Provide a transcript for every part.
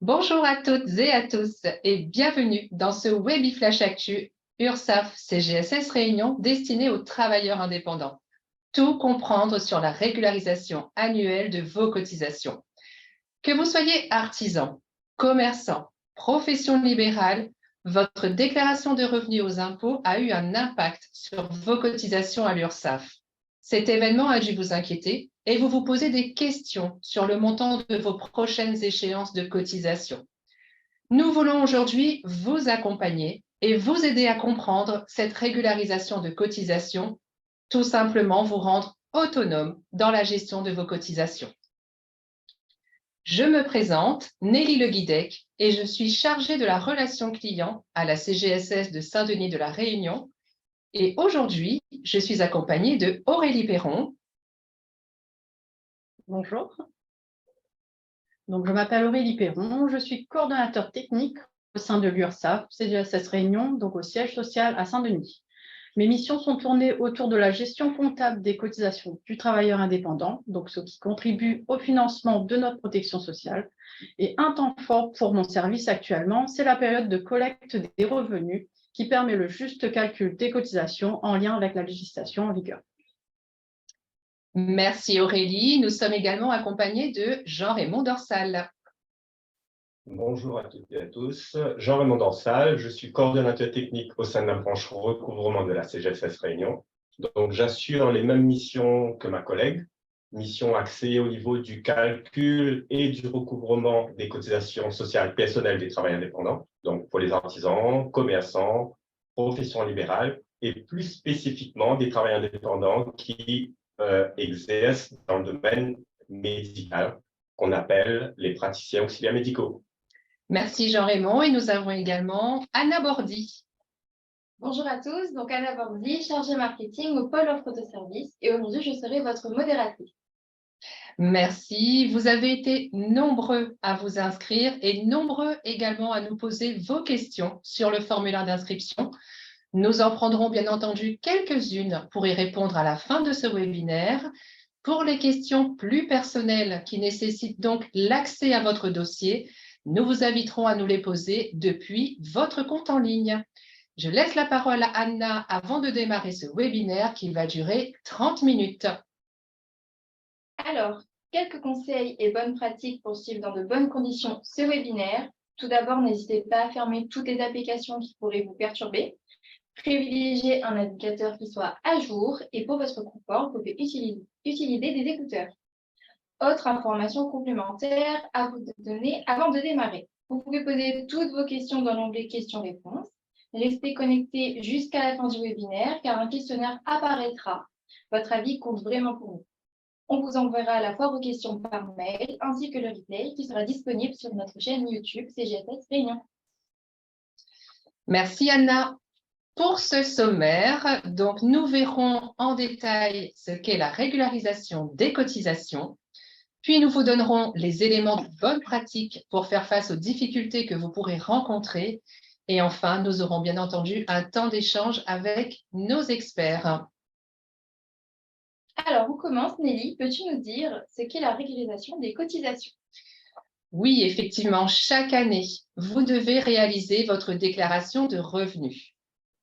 Bonjour à toutes et à tous et bienvenue dans ce Webiflash Actu URSSAF CGSS Réunion destiné aux travailleurs indépendants. Tout comprendre sur la régularisation annuelle de vos cotisations. Que vous soyez artisan, commerçant, profession libérale, votre déclaration de revenus aux impôts a eu un impact sur vos cotisations à l'URSSAF. Cet événement a dû vous inquiéter et vous vous posez des questions sur le montant de vos prochaines échéances de cotisation. Nous voulons aujourd'hui vous accompagner et vous aider à comprendre cette régularisation de cotisation, tout simplement vous rendre autonome dans la gestion de vos cotisations. Je me présente, Nelly Le Guidec, et je suis chargée de la relation client à la CGSS de Saint-Denis de la Réunion. Et aujourd'hui, je suis accompagnée de Aurélie Perron. Bonjour. Donc, je m'appelle Aurélie Perron, je suis coordonnateur technique au sein de l'URSSAF, CGSS Réunion, donc au siège social à Saint-Denis. Mes missions sont tournées autour de la gestion comptable des cotisations du travailleur indépendant, donc ce qui contribue au financement de notre protection sociale. Et un temps fort pour mon service actuellement, c'est la période de collecte des revenus qui permet le juste calcul des cotisations en lien avec la législation en vigueur. Merci Aurélie. Nous sommes également accompagnés de Jean-Raymond Dorsal. Bonjour à toutes et à tous. Jean-Raymond Dorsal, je suis coordonnateur technique au sein de la branche recouvrement de la CGSS Réunion. Donc, j'assure les mêmes missions que ma collègue, missions axées au niveau du calcul et du recouvrement des cotisations sociales personnelles des travailleurs indépendants, donc pour les artisans, commerçants, professions libérales, et plus spécifiquement des travailleurs indépendants qui exercent dans le domaine médical, qu'on appelle les praticiens auxiliaires médicaux. Merci Jean-Raymond. Et nous avons également Anna Bordy. Bonjour à tous, donc Anna Bordy, chargée marketing au pôle offre de services, et aujourd'hui je serai votre modératrice. Merci. Vous avez été nombreux à vous inscrire et nombreux également à nous poser vos questions sur le formulaire d'inscription. Nous en prendrons bien entendu quelques-unes pour y répondre à la fin de ce webinaire. Pour les questions plus personnelles qui nécessitent donc l'accès à votre dossier, nous vous inviterons à nous les poser depuis votre compte en ligne. Je laisse la parole à Anna avant de démarrer ce webinaire qui va durer 30 minutes. Alors, quelques conseils et bonnes pratiques pour suivre dans de bonnes conditions ce webinaire. Tout d'abord, n'hésitez pas à fermer toutes les applications qui pourraient vous perturber. Privilégiez un indicateur qui soit à jour et pour votre confort, vous pouvez utiliser des écouteurs. Autre information complémentaire à vous donner avant de démarrer. Vous pouvez poser toutes vos questions dans l'onglet questions-réponses. Restez connectés jusqu'à la fin du webinaire car un questionnaire apparaîtra. Votre avis compte vraiment pour nous. On vous enverra à la fois vos questions par mail ainsi que le replay qui sera disponible sur notre chaîne YouTube CGSS Réunion. Merci Anna. Pour ce sommaire, donc, nous verrons en détail ce qu'est la régularisation des cotisations, puis nous vous donnerons les éléments de bonne pratique pour faire face aux difficultés que vous pourrez rencontrer, et enfin, nous aurons bien entendu un temps d'échange avec nos experts. Alors, on commence. Nelly, peux-tu nous dire ce qu'est la régularisation des cotisations? Oui, effectivement, chaque année, vous devez réaliser votre déclaration de revenus.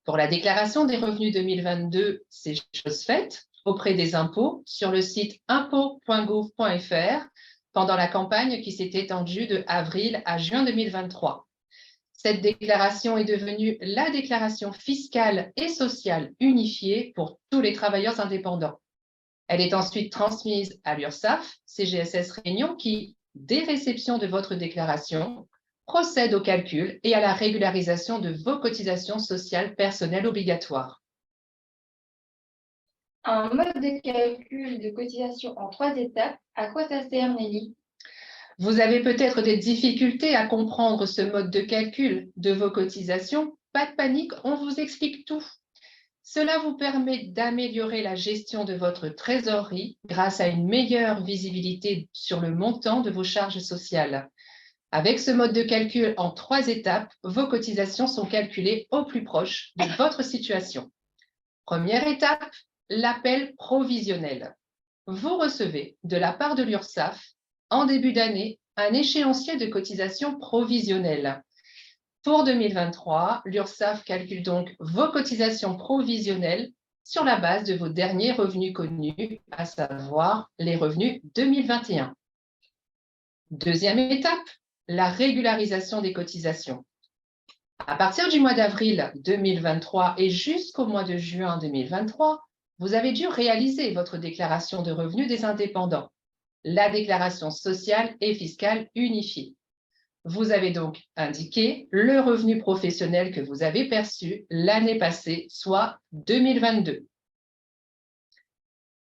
Pour la déclaration des revenus 2022, c'est chose faite auprès des impôts sur le site impôts.gouv.fr pendant la campagne qui s'est étendue de avril à juin 2023. Cette déclaration est devenue la déclaration fiscale et sociale unifiée pour tous les travailleurs indépendants. Elle est ensuite transmise à l'URSSAF, CGSS Réunion, qui, dès réception de votre déclaration, procède au calcul et à la régularisation de vos cotisations sociales personnelles obligatoires. Un mode de calcul de cotisation en 3 étapes, à quoi ça sert, Nelly? Vous avez peut-être des difficultés à comprendre ce mode de calcul de vos cotisations. Pas de panique, on vous explique tout. Cela vous permet d'améliorer la gestion de votre trésorerie grâce à une meilleure visibilité sur le montant de vos charges sociales. Avec ce mode de calcul en 3 étapes, vos cotisations sont calculées au plus proche de votre situation. Première étape, l'appel provisionnel. Vous recevez de la part de l'URSSAF en début d'année un échéancier de cotisation provisionnelle. Pour 2023, l'URSSAF calcule donc vos cotisations provisionnelles sur la base de vos derniers revenus connus, à savoir les revenus 2021. Deuxième étape, la régularisation des cotisations. À partir du mois d'avril 2023 et jusqu'au mois de juin 2023, vous avez dû réaliser votre déclaration de revenus des indépendants, la déclaration sociale et fiscale unifiée. Vous avez donc indiqué le revenu professionnel que vous avez perçu l'année passée, soit 2022.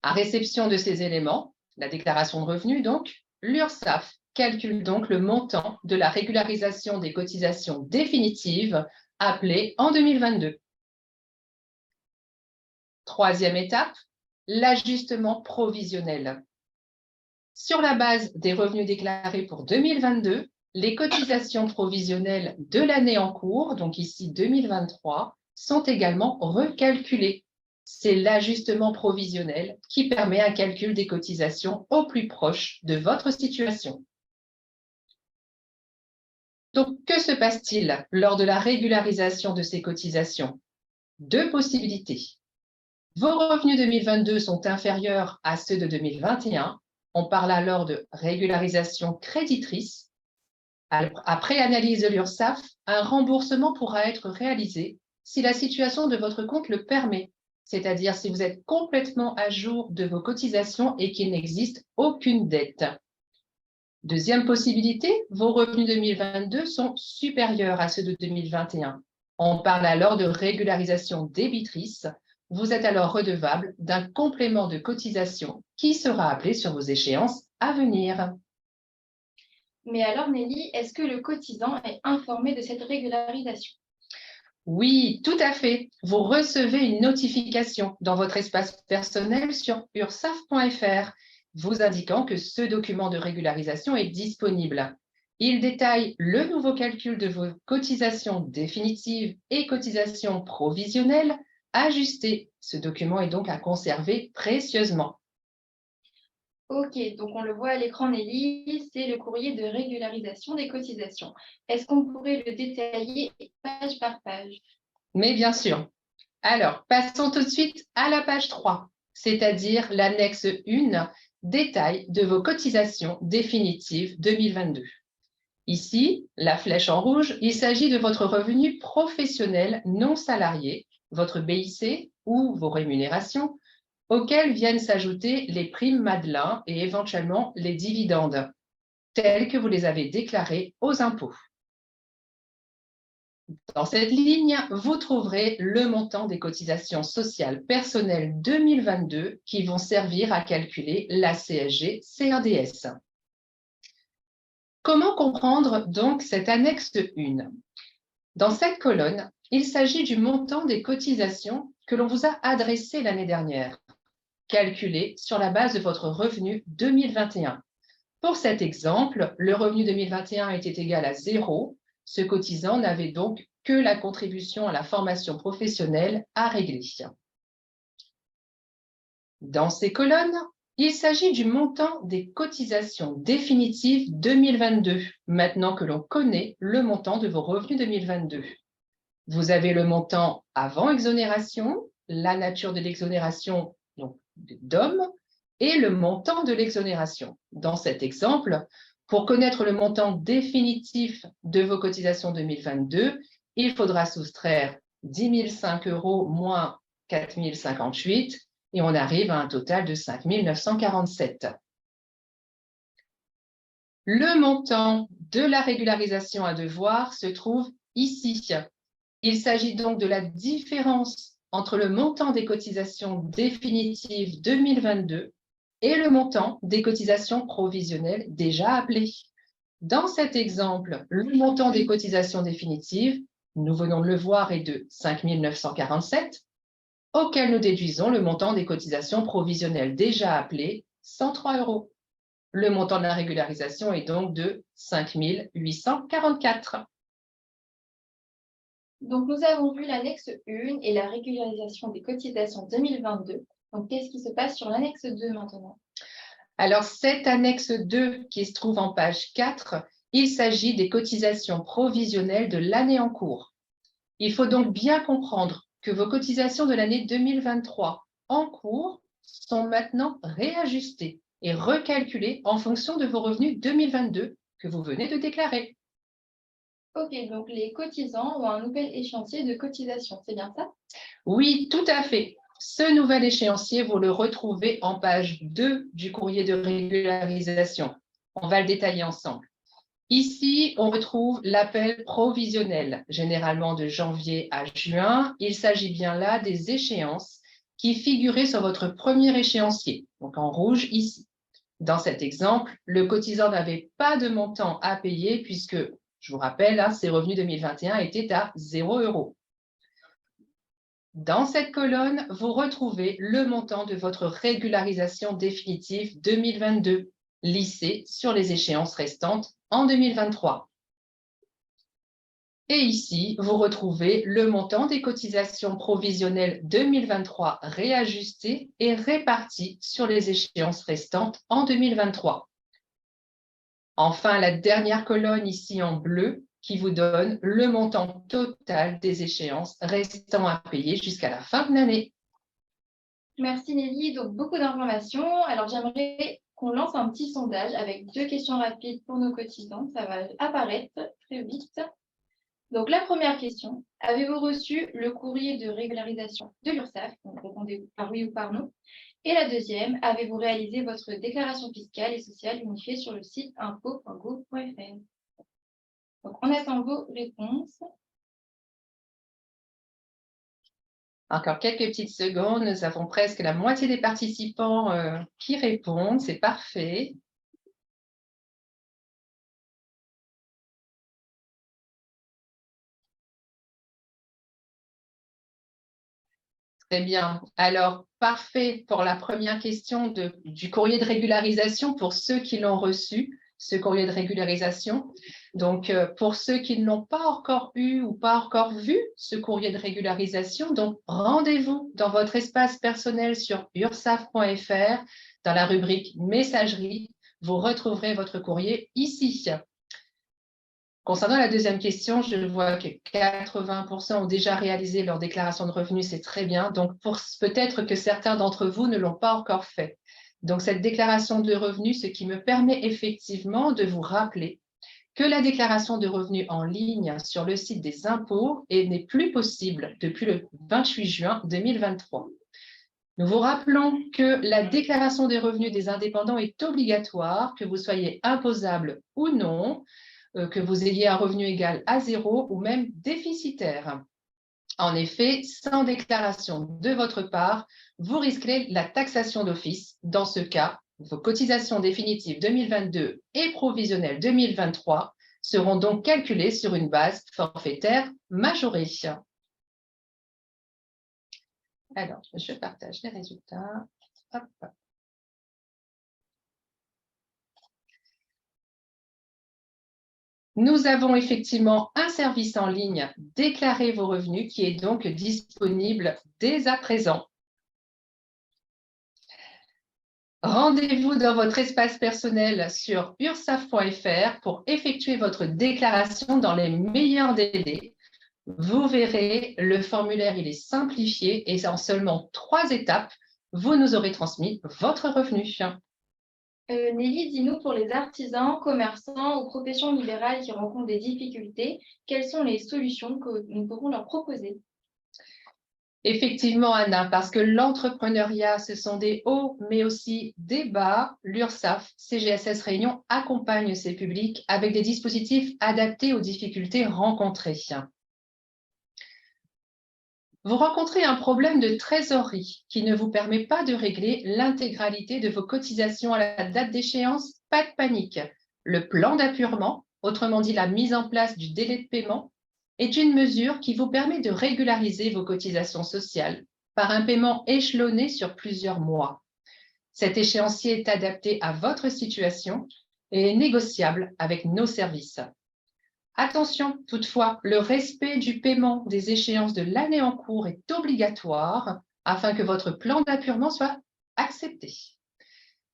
À réception de ces éléments, la déclaration de revenus donc, l'URSSAF calcule donc le montant de la régularisation des cotisations définitives appelée en 2022. Troisième étape, l'ajustement provisionnel. Sur la base des revenus déclarés pour 2022, les cotisations provisionnelles de l'année en cours, donc ici 2023, sont également recalculées. C'est l'ajustement provisionnel qui permet un calcul des cotisations au plus proche de votre situation. Donc, que se passe-t-il lors de la régularisation de ces cotisations? Deux possibilités. Vos revenus 2022 sont inférieurs à ceux de 2021. On parle alors de régularisation créditrice. Après analyse de l'URSSAF, un remboursement pourra être réalisé si la situation de votre compte le permet, c'est-à-dire si vous êtes complètement à jour de vos cotisations et qu'il n'existe aucune dette. Deuxième possibilité, vos revenus 2022 sont supérieurs à ceux de 2021. On parle alors de régularisation débitrice. Vous êtes alors redevable d'un complément de cotisation qui sera appelé sur vos échéances à venir. Mais alors, Nelly, est-ce que le cotisant est informé de cette régularisation? Oui, tout à fait. Vous recevez une notification dans votre espace personnel sur ursaf.fr vous indiquant que ce document de régularisation est disponible. Il détaille le nouveau calcul de vos cotisations définitives et cotisations provisionnelles ajustées. Ce document est donc à conserver précieusement. Ok, donc on le voit à l'écran, Nelly, c'est le courrier de régularisation des cotisations. Est-ce qu'on pourrait le détailler page par page? Mais bien sûr. Alors, passons tout de suite à la page 3, c'est-à-dire l'annexe 1, détail de vos cotisations définitives 2022. Ici, la flèche en rouge, il s'agit de votre revenu professionnel non salarié, votre BIC ou vos rémunérations, auxquelles viennent s'ajouter les primes Madelin et éventuellement les dividendes, tels que vous les avez déclarés aux impôts. Dans cette ligne, vous trouverez le montant des cotisations sociales personnelles 2022 qui vont servir à calculer la CSG-CRDS. Comment comprendre donc cette annexe 1? Dans cette colonne, il s'agit du montant des cotisations que l'on vous a adressées l'année dernière, calculé sur la base de votre revenu 2021. Pour cet exemple, le revenu 2021 était égal à 0. Ce cotisant n'avait donc que la contribution à la formation professionnelle à régler. Dans ces colonnes, il s'agit du montant des cotisations définitives 2022, maintenant que l'on connaît le montant de vos revenus 2022. Vous avez le montant avant exonération, la nature de l'exonération, donc DOM, et le montant de l'exonération. Dans cet exemple, pour connaître le montant définitif de vos cotisations 2022, il faudra soustraire 10 005 € moins 4 058 et on arrive à un total de 5 947. Le montant de la régularisation à devoir se trouve ici. Il s'agit donc de la différence entre le montant des cotisations définitives 2022 et le montant des cotisations provisionnelles déjà appelées. Dans cet exemple, le montant des cotisations définitives, nous venons de le voir, est de 5 947, auquel nous déduisons le montant des cotisations provisionnelles déjà appelées, 103 €. Le montant de la régularisation est donc de 5 844. Donc, nous avons vu l'annexe 1 et la régularisation des cotisations 2022. Donc, qu'est-ce qui se passe sur l'annexe 2 maintenant? Alors, cette annexe 2 qui se trouve en page 4, il s'agit des cotisations provisionnelles de l'année en cours. Il faut donc bien comprendre que vos cotisations de l'année 2023 en cours sont maintenant réajustées et recalculées en fonction de vos revenus 2022 que vous venez de déclarer. Ok, donc les cotisants ont un nouvel échéancier de cotisation, c'est bien ça? Oui, tout à fait. Ce nouvel échéancier, vous le retrouvez en page 2 du courrier de régularisation. On va le détailler ensemble. Ici, on retrouve l'appel provisionnel, généralement de janvier à juin. Il s'agit bien là des échéances qui figuraient sur votre premier échéancier, donc en rouge ici. Dans cet exemple, le cotisant n'avait pas de montant à payer puisque, je vous rappelle, ses revenus 2021 étaient à 0 €. Dans cette colonne, vous retrouvez le montant de votre régularisation définitive 2022, lissé sur les échéances restantes en 2023. Et ici, vous retrouvez le montant des cotisations provisionnelles 2023 réajustées et réparties sur les échéances restantes en 2023. Enfin, la dernière colonne ici en bleu qui vous donne le montant total des échéances restant à payer jusqu'à la fin de l'année. Merci Nelly, donc beaucoup d'informations. Alors j'aimerais qu'on lance un petit sondage avec 2 questions rapides pour nos cotisants. Ça va apparaître très vite. Donc la première question, avez-vous reçu le courrier de régularisation de l'URSSAF? Donc répondez par oui ou par non. Et la deuxième, avez-vous réalisé votre déclaration fiscale et sociale unifiée sur le site impôts.gouv.fr? Donc on attend vos réponses. Encore quelques petites secondes, nous avons presque la moitié des participants qui répondent, c'est parfait. Très bien. Alors, parfait pour la première question du courrier de régularisation pour ceux qui l'ont reçu, ce courrier de régularisation. Donc, pour ceux qui ne l'ont pas encore eu ou pas encore vu ce courrier de régularisation, donc rendez-vous dans votre espace personnel sur ursaf.fr dans la rubrique messagerie. Vous retrouverez votre courrier ici. Concernant la deuxième question, je vois que 80% ont déjà réalisé leur déclaration de revenus, c'est très bien. Donc, peut-être que certains d'entre vous ne l'ont pas encore fait. Donc, cette déclaration de revenus, ce qui me permet effectivement de vous rappeler que la déclaration de revenus en ligne sur le site des impôts n'est plus possible depuis le 28 juin 2023. Nous vous rappelons que la déclaration des revenus des indépendants est obligatoire, que vous soyez imposable ou non, que vous ayez un revenu égal à 0 ou même déficitaire. En effet, sans déclaration de votre part, vous risquez la taxation d'office. Dans ce cas, vos cotisations définitives 2022 et provisionnelles 2023 seront donc calculées sur une base forfaitaire majorée. Alors, je partage les résultats. Hop. Nous avons effectivement un service en ligne, Déclarez vos revenus, qui est donc disponible dès à présent. Rendez-vous dans votre espace personnel sur ursaf.fr pour effectuer votre déclaration dans les meilleurs délais. Vous verrez, le formulaire il est simplifié et en seulement 3 étapes, vous nous aurez transmis votre revenu. Nelly, dis-nous, pour les artisans, commerçants ou professions libérales qui rencontrent des difficultés, quelles sont les solutions que nous pourrons leur proposer? Effectivement, Anna, parce que l'entrepreneuriat, ce sont des hauts, mais aussi des bas. L'URSSAF, CGSS Réunion accompagne ces publics avec des dispositifs adaptés aux difficultés rencontrées. Vous rencontrez un problème de trésorerie qui ne vous permet pas de régler l'intégralité de vos cotisations à la date d'échéance. Pas de panique. Le plan d'appurement, autrement dit la mise en place du délai de paiement, est une mesure qui vous permet de régulariser vos cotisations sociales par un paiement échelonné sur plusieurs mois. Cet échéancier est adapté à votre situation et est négociable avec nos services. Attention, toutefois, le respect du paiement des échéances de l'année en cours est obligatoire afin que votre plan d'appurement soit accepté.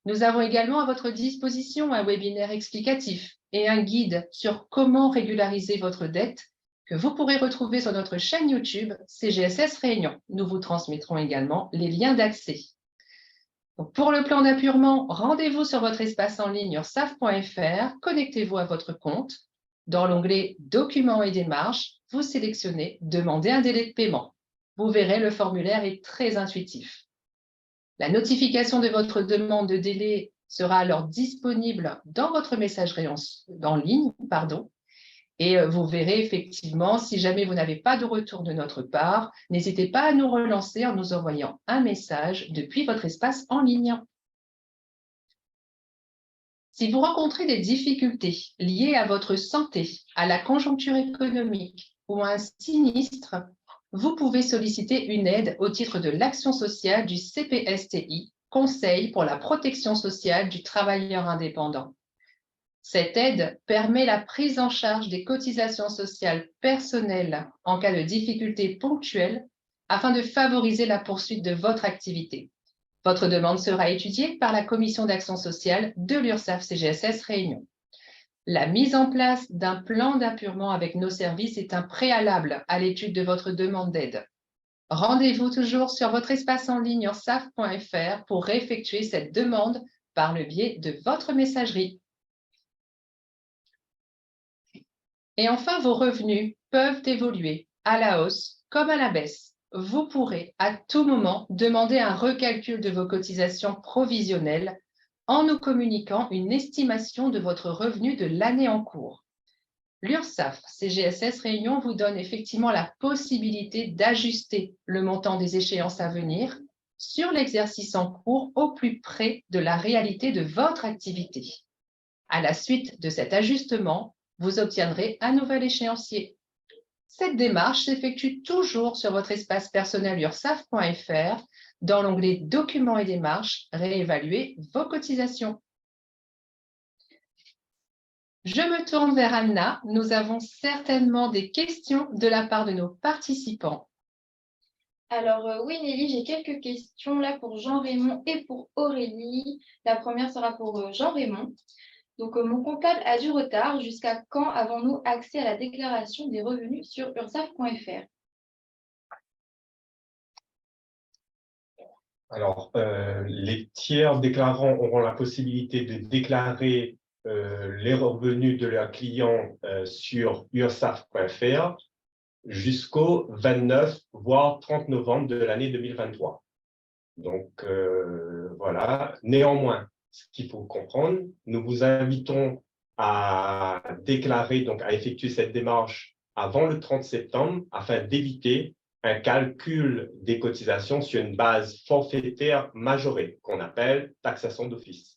Nous avons également à votre disposition un webinaire explicatif et un guide sur comment régulariser votre dette que vous pourrez retrouver sur notre chaîne YouTube CGSS Réunion. Nous vous transmettrons également les liens d'accès. Pour le plan d'appurement, rendez-vous sur votre espace en ligne ursaf.fr, connectez-vous à votre compte. Dans l'onglet Documents et démarches, vous sélectionnez Demander un délai de paiement. Vous verrez, le formulaire est très intuitif. La notification de votre demande de délai sera alors disponible dans votre messagerie en ligne, et vous verrez effectivement, si jamais vous n'avez pas de retour de notre part, n'hésitez pas à nous relancer en nous envoyant un message depuis votre espace en ligne. Si vous rencontrez des difficultés liées à votre santé, à la conjoncture économique ou à un sinistre, vous pouvez solliciter une aide au titre de l'action sociale du CPSTI, Conseil pour la protection sociale du travailleur indépendant. Cette aide permet la prise en charge des cotisations sociales personnelles en cas de difficultés ponctuelles afin de favoriser la poursuite de votre activité. Votre demande sera étudiée par la Commission d'action sociale de l'URSSAF CGSS Réunion. La mise en place d'un plan d'appurement avec nos services est un préalable à l'étude de votre demande d'aide. Rendez-vous toujours sur votre espace en ligne ursaf.fr pour effectuer cette demande par le biais de votre messagerie. Et enfin, vos revenus peuvent évoluer à la hausse comme à la baisse. Vous pourrez à tout moment demander un recalcul de vos cotisations provisionnelles en nous communiquant une estimation de votre revenu de l'année en cours. L'URSSAF CGSS Réunion vous donne effectivement la possibilité d'ajuster le montant des échéances à venir sur l'exercice en cours au plus près de la réalité de votre activité. À la suite de cet ajustement, vous obtiendrez un nouvel échéancier. Cette démarche s'effectue toujours sur votre espace personnel ursaf.fr dans l'onglet Documents et démarches, réévaluer vos cotisations. Je me tourne vers Anna. Nous avons certainement des questions de la part de nos participants. Alors oui Nelly, j'ai quelques questions là pour Jean-Raymond et pour Aurélie. La première sera pour Jean-Raymond. Donc mon comptable a du retard. Jusqu'à quand avons-nous accès à la déclaration des revenus sur ursaf.fr? Alors, les tiers déclarants auront la possibilité de déclarer les revenus de leurs clients sur ursaf.fr jusqu'au 29, voire 30 novembre de l'année 2023. Donc, voilà. Néanmoins, ce qu'il faut comprendre, nous vous invitons à déclarer, donc à effectuer cette démarche avant le 30 septembre afin d'éviter un calcul des cotisations sur une base forfaitaire majorée qu'on appelle taxation d'office.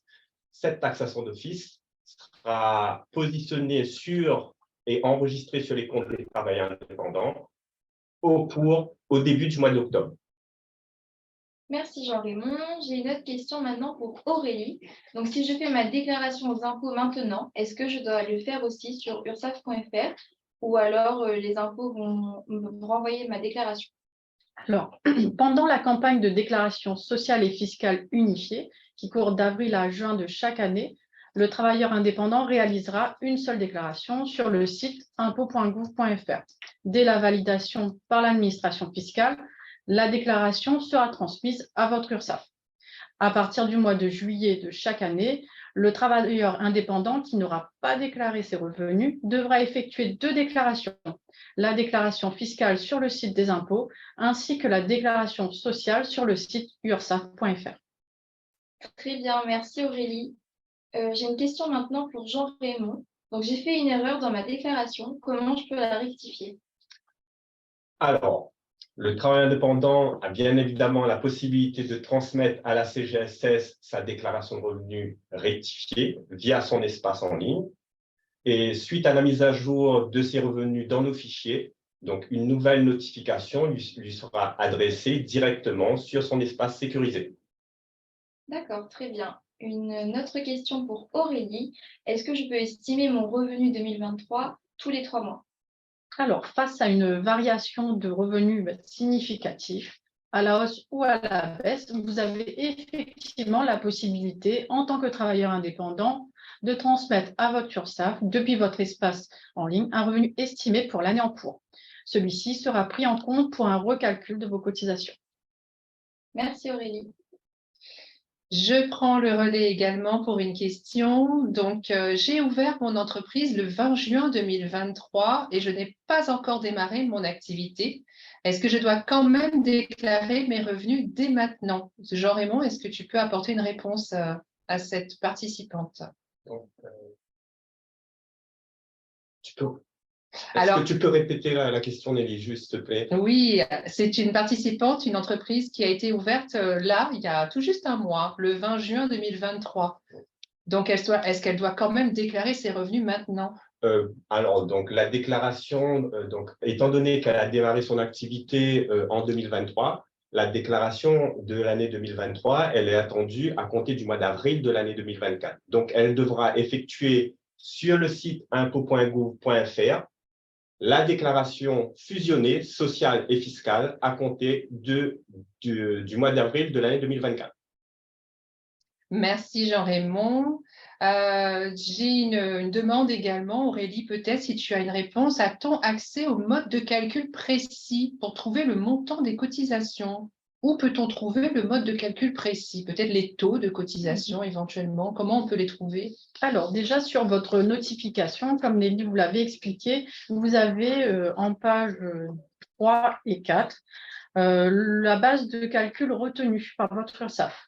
Cette taxation d'office sera positionnée sur et enregistrée sur les comptes des travailleurs indépendants au début du mois d'octobre. Merci Jean-Raymond. J'ai une autre question maintenant pour Aurélie. Donc, si je fais ma déclaration aux impôts maintenant, est-ce que je dois le faire aussi sur ursaf.fr ou alors les impôts vont me renvoyer ma déclaration? Alors, pendant la campagne de déclaration sociale et fiscale unifiée, qui court d'avril à juin de chaque année, le travailleur indépendant réalisera une seule déclaration sur le site impôts.gouv.fr. Dès la validation par l'administration fiscale, la déclaration sera transmise à votre URSSAF. À partir du mois de juillet de chaque année, le travailleur indépendant qui n'aura pas déclaré ses revenus devra effectuer 2 déclarations, la déclaration fiscale sur le site des impôts ainsi que la déclaration sociale sur le site ursaf.fr. Très bien, merci Aurélie. J'ai une question maintenant pour Jean-Raymond. Donc, j'ai fait une erreur dans ma déclaration. Comment je peux la rectifier? Alors, le travailleur indépendant a bien évidemment la possibilité de transmettre à la CGSS sa déclaration de revenus rectifiée via son espace en ligne. Et suite à la mise à jour de ses revenus dans nos fichiers, donc une nouvelle notification lui sera adressée directement sur son espace sécurisé. D'accord, très bien. Une autre question pour Aurélie. Est-ce que je peux estimer mon revenu 2023 tous les 3 mois? Alors, face à une variation de revenus significative, à la hausse ou à la baisse, vous avez effectivement la possibilité, en tant que travailleur indépendant, de transmettre à votre URSSAF, depuis votre espace en ligne, un revenu estimé pour l'année en cours. Celui-ci sera pris en compte pour un recalcul de vos cotisations. Merci Aurélie. Je prends le relais également pour une question. Donc, j'ai ouvert mon entreprise le 20 juin 2023 et je n'ai pas encore démarré mon activité. Est-ce que je dois quand même déclarer mes revenus dès maintenant? Jean-Raymond, est-ce que tu peux apporter une réponse à cette participante? Donc, est-ce Alors, que tu peux répéter la question, Nelly, juste, s'il te plaît? oui, c'est une participante, une entreprise qui a été ouverte là, il y a tout juste un mois, le 20 juin 2023. Donc, est-ce qu'elle doit quand même déclarer ses revenus maintenant? Alors, donc, la déclaration, donc, étant donné qu'elle a démarré son activité en 2023, la déclaration de l'année 2023, elle est attendue à compter du mois d'avril de l'année 2024. Donc, elle devra effectuer sur le site impôts.gouv.fr la déclaration fusionnée sociale et fiscale à compter du mois d'avril de l'année 2024. Merci Jean-Raymond. J'ai une demande également, Aurélie, peut-être si tu as une réponse. A-t-on accès au mode de calcul précis pour trouver le montant des cotisations? Où peut-on trouver le mode de calcul précis? Peut-être les taux de cotisation éventuellement. Comment on peut les trouver? Alors, déjà sur votre notification, comme Nelly vous l'avez expliqué, vous avez en page 3 et 4 la base de calcul retenue par votre URSSAF.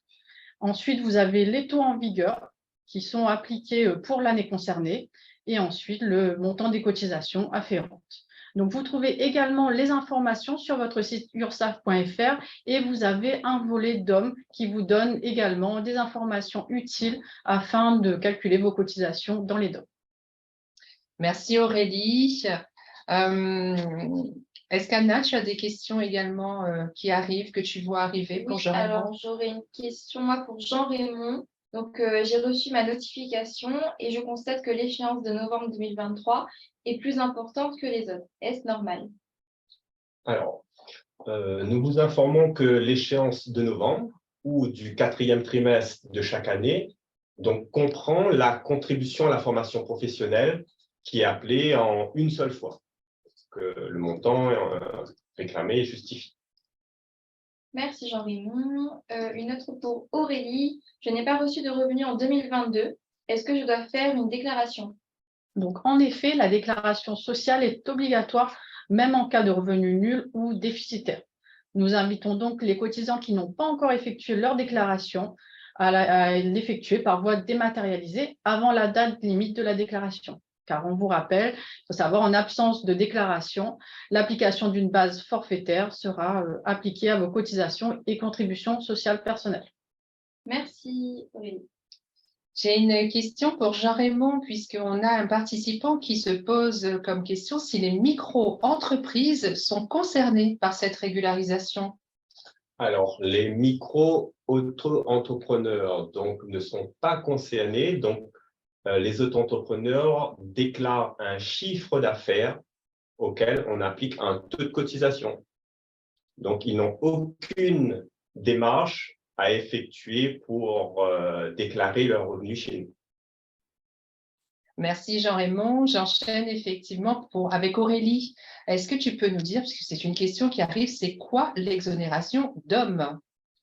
Ensuite, vous avez les taux en vigueur qui sont appliqués pour l'année concernée et ensuite le montant des cotisations afférentes. Donc, vous trouvez également les informations sur votre site ursaf.fr et vous avez un volet DOM qui vous donne également des informations utiles afin de calculer vos cotisations dans les DOM. Merci Aurélie. Est-ce qu'Anna, tu as des questions également qui arrivent, que tu vois arriver pour Oui, Jean-Raymond? alors j'aurais une question moi pour Jean-Raymond. Donc j'ai reçu ma notification et je constate que l'échéance de novembre 2023 est plus importante que les autres. Est-ce normal? Alors, nous vous informons que l'échéance de novembre ou du 4e trimestre de chaque année donc, comprend la contribution à la formation professionnelle qui est appelée en une seule fois, que le montant réclamé est justifié. Merci Jean-Raymond. Une autre pour Aurélie. Je n'ai pas reçu de revenus en 2022. Est-ce que je dois faire une déclaration? Donc, en effet, la déclaration sociale est obligatoire, même en cas de revenus nuls ou déficitaires. Nous invitons donc les cotisants qui n'ont pas encore effectué leur déclaration à l'effectuer par voie dématérialisée avant la date limite de la déclaration. Car on vous rappelle, il faut savoir, en absence de déclaration, l'application d'une base forfaitaire sera appliquée à vos cotisations et contributions sociales personnelles. Merci Aurélie. J'ai une question pour Jean-Raymond, puisqu'on a un participant qui se pose comme question si les micro-entreprises sont concernées par cette régularisation. Alors, les micro-auto-entrepreneurs donc, ne sont pas concernés. Donc, les auto-entrepreneurs déclarent un chiffre d'affaires auquel on applique un taux de cotisation. Donc, ils n'ont aucune démarche à effectuer pour déclarer leurs revenus chez nous. Merci Jean-Raymond. J'enchaîne effectivement avec Aurélie. Est-ce que tu peux nous dire, puisque c'est une question qui arrive, c'est quoi l'exonération DOM?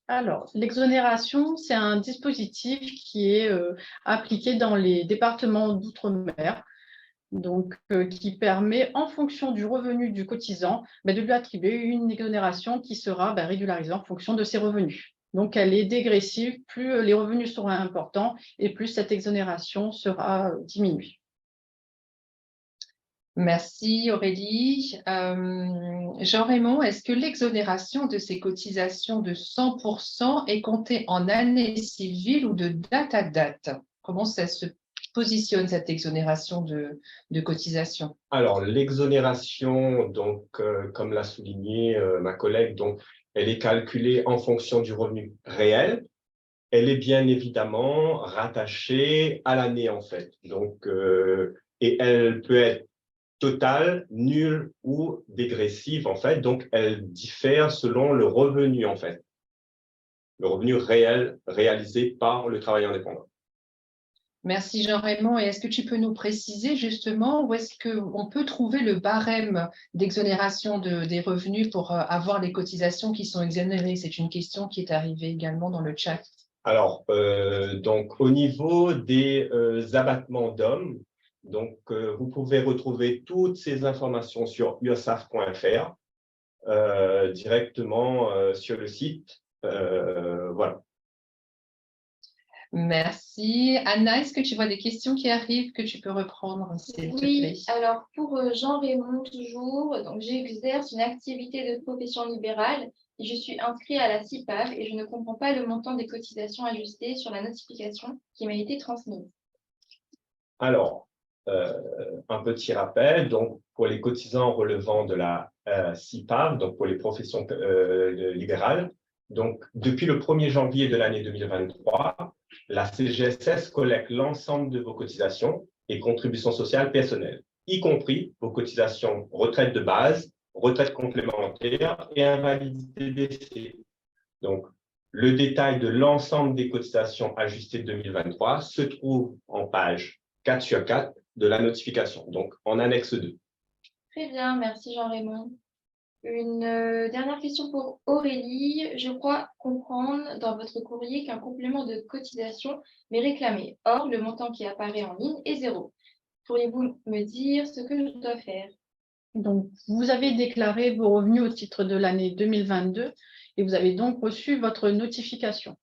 Alors, l'exonération, c'est un dispositif qui est appliqué dans les départements d'outre-mer, donc qui permet, en fonction du revenu du cotisant, de lui attribuer une exonération qui sera régularisée en fonction de ses revenus. Donc, elle est dégressive, plus les revenus seront importants et plus cette exonération sera diminuée. Merci Aurélie. Jean-Raymond, est-ce que l'exonération de ces cotisations de 100% est comptée en année civile ou de date à date? Comment ça se positionne cette exonération de cotisation? Alors, l'exonération, donc, comme l'a souligné ma collègue, donc, elle est calculée en fonction du revenu réel. Elle est bien évidemment rattachée à l'année, en fait. Donc, et elle peut être totale, nulle ou dégressive, en fait. Donc, elle diffère selon le revenu, en fait. Le revenu réel réalisé par le travail indépendant. Merci Jean-Raymond. Et est-ce que tu peux nous préciser justement où est-ce qu'on peut trouver le barème d'exonération des revenus pour avoir les cotisations qui sont exonérées? C'est une question qui est arrivée également dans le chat. Alors, donc, au niveau des abattements d'hommes, donc, vous pouvez retrouver toutes ces informations sur ursaf.fr directement sur le site. Voilà. Merci. Anna, est-ce que tu vois des questions qui arrivent que tu peux reprendre, s'il te plaît? Oui, alors pour Jean-Raymond toujours, donc j'exerce une activité de profession libérale et je suis inscrit à la CIPAV et je ne comprends pas le montant des cotisations ajustées sur la notification qui m'a été transmise. Alors, un petit rappel, donc pour les cotisants relevant de la CIPAV, donc pour les professions libérales, donc depuis le 1er janvier de l'année 2023, la CGSS collecte l'ensemble de vos cotisations et contributions sociales personnelles, y compris vos cotisations retraite de base, retraite complémentaire et invalidité décès. Donc, le détail de l'ensemble des cotisations ajustées 2023 se trouve en page 4 sur 4 de la notification, donc en annexe 2. Très bien, merci Jean-Raymond. Une dernière question pour Aurélie. Je crois comprendre dans votre courrier qu'un complément de cotisation m'est réclamé. Or, le montant qui apparaît en ligne est 0. Pourriez-vous me dire ce que je dois faire? Donc, vous avez déclaré vos revenus au titre de l'année 2022 et vous avez donc reçu votre notification.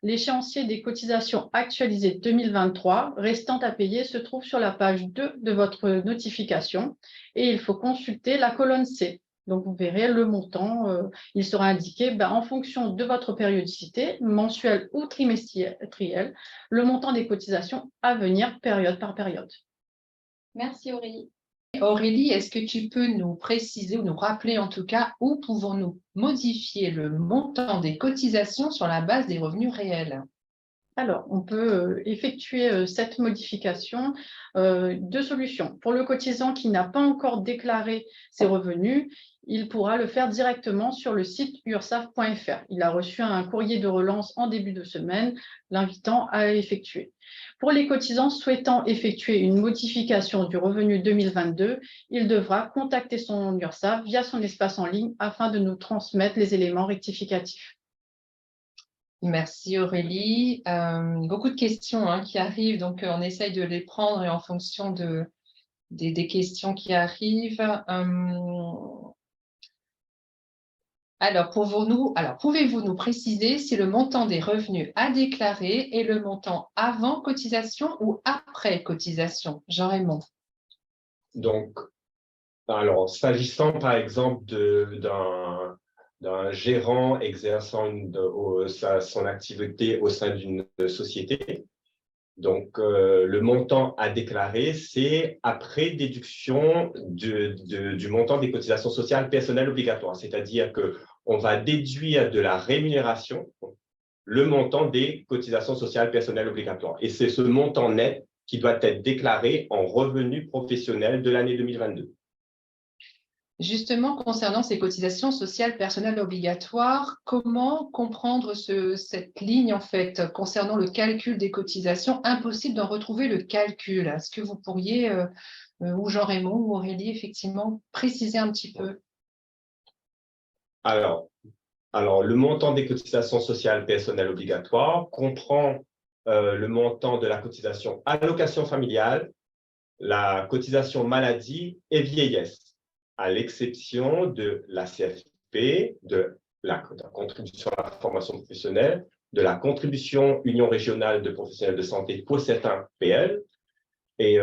L'échéancier des cotisations actualisées 2023 restant à payer se trouve sur la page 2 de votre notification et il faut consulter la colonne C. Donc, vous verrez le montant, il sera indiqué en fonction de votre périodicité, mensuelle ou trimestrielle, le montant des cotisations à venir période par période. Merci Aurélie. Aurélie, est-ce que tu peux nous préciser ou nous rappeler en tout cas où pouvons-nous modifier le montant des cotisations sur la base des revenus réels? Alors, on peut effectuer cette modification, deux solutions. Pour le cotisant qui n'a pas encore déclaré ses revenus, il pourra le faire directement sur le site ursaf.fr. Il a reçu un courrier de relance en début de semaine l'invitant à effectuer. Pour les cotisants souhaitant effectuer une modification du revenu 2022, il devra contacter son URSSAF via son espace en ligne afin de nous transmettre les éléments rectificatifs. Merci Aurélie. Beaucoup de questions qui arrivent, donc on essaye de les prendre et en fonction des questions qui arrivent. Alors, pouvez-vous nous préciser si le montant des revenus à déclarer est le montant avant cotisation ou après cotisation? Jean-Raymond. Donc, alors, s'agissant par exemple d'un gérant exerçant son activité au sein d'une société, donc le montant à déclarer, c'est après déduction du montant des cotisations sociales personnelles obligatoires, c'est-à-dire qu'on va déduire de la rémunération le montant des cotisations sociales personnelles obligatoires. Et c'est ce montant net qui doit être déclaré en revenu professionnel de l'année 2022. Justement, concernant ces cotisations sociales personnelles obligatoires, comment comprendre cette ligne, en fait, concernant le calcul des cotisations? Impossible d'en retrouver le calcul. Est-ce que vous pourriez, ou Jean-Raymond ou Aurélie, effectivement, préciser un petit peu? Alors, le montant des cotisations sociales personnelles obligatoires comprend le montant de la cotisation allocation familiale, la cotisation maladie et vieillesse, à l'exception de la CFP, de la contribution à la formation professionnelle, de la contribution Union régionale de professionnels de santé pour certains PL. Et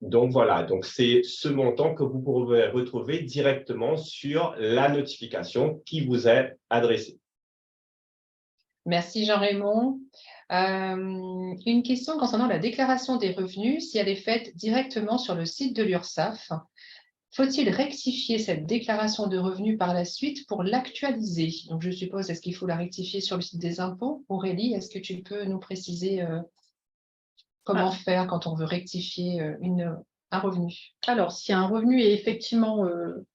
donc voilà, donc c'est ce montant que vous pourrez retrouver directement sur la notification qui vous est adressée. Merci Jean-Raymond. Une question concernant la déclaration des revenus, si elle est faite directement sur le site de l'URSSAF. Faut-il rectifier cette déclaration de revenus par la suite pour l'actualiser? Donc, je suppose, est-ce qu'il faut la rectifier sur le site des impôts? Aurélie, est-ce que tu peux nous préciser comment faire quand on veut rectifier une un revenu? Alors, si un revenu est effectivement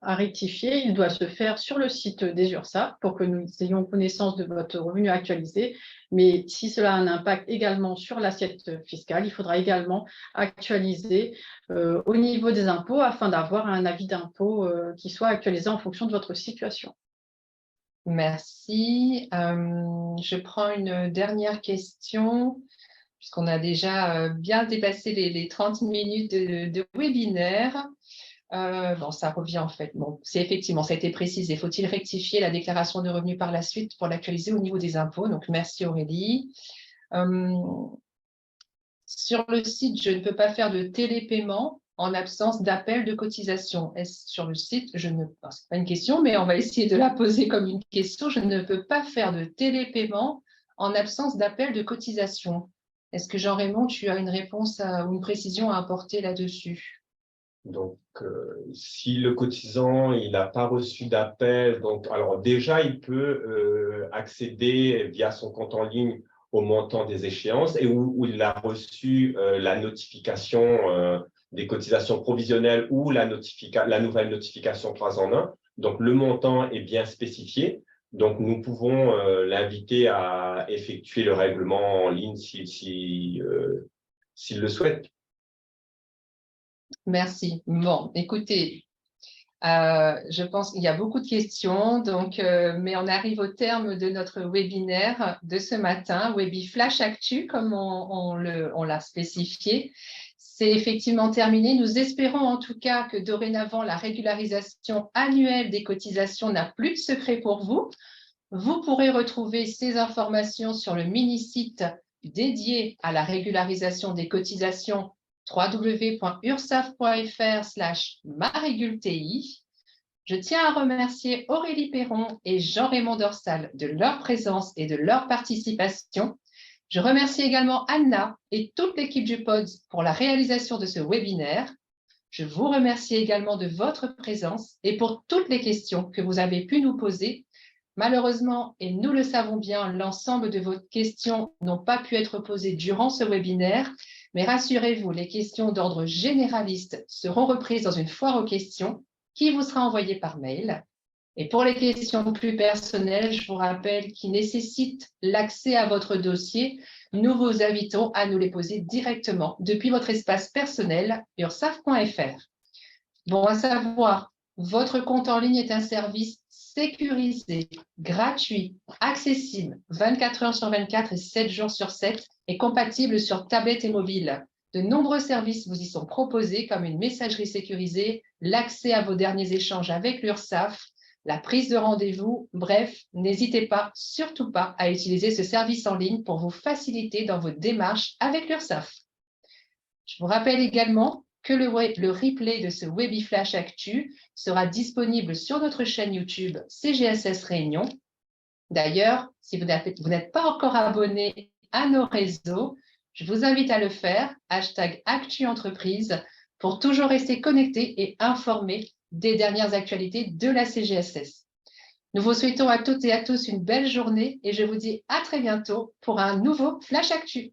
à rectifier, il doit se faire sur le site des URSSAF pour que nous ayons connaissance de votre revenu actualisé. Mais si cela a un impact également sur l'assiette fiscale, il faudra également actualiser au niveau des impôts afin d'avoir un avis d'impôt qui soit actualisé en fonction de votre situation. Merci. Je prends une dernière question, puisqu'on a déjà bien dépassé les 30 minutes de webinaire. Bon, ça revient en fait. Bon, c'est effectivement, ça a été précisé. Faut-il rectifier la déclaration de revenus par la suite pour l'actualiser au niveau des impôts? Donc, merci Aurélie. Sur le site, je ne peux pas faire de télépaiement en absence d'appel de cotisation. Est-ce sur le site, je ne... C'est pas une question, mais on va essayer de la poser comme une question. Je ne peux pas faire de télépaiement en absence d'appel de cotisation. Est-ce que Jean-Raymond, tu as une réponse ou une précision à apporter là-dessus? Donc, si le cotisant n'a pas reçu d'appel, donc alors déjà il peut accéder via son compte en ligne au montant des échéances et où il a reçu la notification des cotisations provisionnelles ou la nouvelle notification 3 en 1. Donc, le montant est bien spécifié. Donc, nous pouvons l'inviter à effectuer le règlement en ligne s'il le souhaite. Merci. Bon, écoutez, je pense qu'il y a beaucoup de questions, donc, mais on arrive au terme de notre webinaire de ce matin, Webi Flash Actu, comme on l'a spécifié. C'est effectivement terminé. Nous espérons en tout cas que dorénavant, la régularisation annuelle des cotisations n'a plus de secret pour vous. Vous pourrez retrouver ces informations sur le mini-site dédié à la régularisation des cotisations www.ursaf.fr/marégulti. Je tiens à remercier Aurélie Perron et Jean-Raymond Dorsal de leur présence et de leur participation. Je remercie également Anna et toute l'équipe du POD pour la réalisation de ce webinaire. Je vous remercie également de votre présence et pour toutes les questions que vous avez pu nous poser. Malheureusement, et nous le savons bien, l'ensemble de vos questions n'ont pas pu être posées durant ce webinaire, mais rassurez-vous, les questions d'ordre généraliste seront reprises dans une foire aux questions qui vous sera envoyée par mail. Et pour les questions plus personnelles, je vous rappelle qui nécessitent l'accès à votre dossier, nous vous invitons à nous les poser directement depuis votre espace personnel ursaf.fr. Bon à savoir, votre compte en ligne est un service sécurisé, gratuit, accessible 24 heures sur 24 et 7 jours sur 7 et compatible sur tablette et mobile. De nombreux services vous y sont proposés comme une messagerie sécurisée, l'accès à vos derniers échanges avec l'URSSAF, la prise de rendez-vous. Bref, n'hésitez pas, surtout pas, à utiliser ce service en ligne pour vous faciliter dans vos démarches avec l'URSSAF. Je vous rappelle également que le replay de ce WebiFlash Actu sera disponible sur notre chaîne YouTube CGSS Réunion. D'ailleurs, si vous n'êtes pas encore abonné à nos réseaux, je vous invite à le faire, #ActuEntreprise, pour toujours rester connecté et informé des dernières actualités de la CGSS. Nous vous souhaitons à toutes et à tous une belle journée et je vous dis à très bientôt pour un nouveau Flash Actu.